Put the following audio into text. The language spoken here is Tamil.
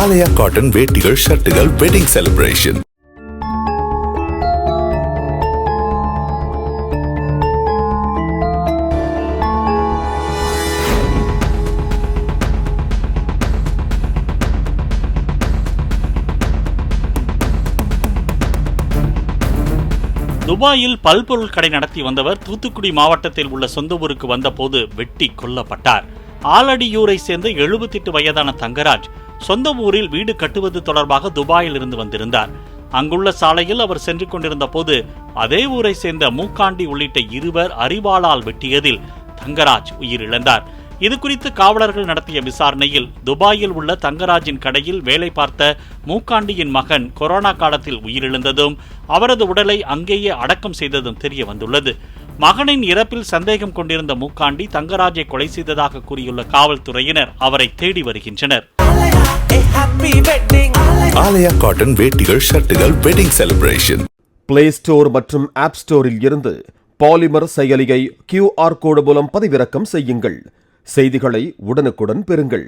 ஆலயா காட்டன் வேட்டிகள் ஷர்ட்டுகள் வெட்டிங் செலிப்ரேஷன். துபாயில் பல்பொருள் கடை நடத்தி வந்தவர் தூத்துக்குடி மாவட்டத்தில் உள்ள சொந்த ஊருக்கு வந்தபோது வெட்டி கொல்லப்பட்டார். ஆலடியூரை சேர்ந்த 78 வயதான தங்கராஜ் சொந்த ஊரில் வீடு கட்டுவது தொடர்பாக துபாயில் இருந்து வந்திருந்தார். அங்குள்ள சாலையில் அவர் சென்று கொண்டிருந்த போது அதே ஊரை சேர்ந்த மூக்காண்டி உள்ளிட்ட 2 அரிவாளால் வெட்டியதில் தங்கராஜ் உயிரிழந்தார். இதுகுறித்து காவலர்கள் நடத்திய விசாரணையில் துபாயில் உள்ள தங்கராஜின் கடையில் வேலை பார்த்த மூக்காண்டியின் மகன் கொரோனா காலத்தில் உயிரிழந்ததும் அவரது உடலை அங்கேயே அடக்கம் செய்ததும் தெரிய வந்துள்ளது. மகனின் இறப்பில் சந்தேகம் கொண்டிருந்த மூக்காண்டி தங்கராஜை கொலை செய்ததாக கூறியுள்ள காவல்துறையினர் அவரை தேடி வருகின்றனர். ஆலயா காட்டன் வேட்டிகள் ஷர்ட்டுகள் வெட்டிங் செலிப்ரேஷன். பிளே ஸ்டோர் மற்றும் ஆப் ஸ்டோரில் இருந்து பாலிமர் செயலியை QR கோடு மூலம் பதிவிறக்கம் செய்யுங்கள். செய்திகளை உடனுக்குடன் பெறுங்கள்.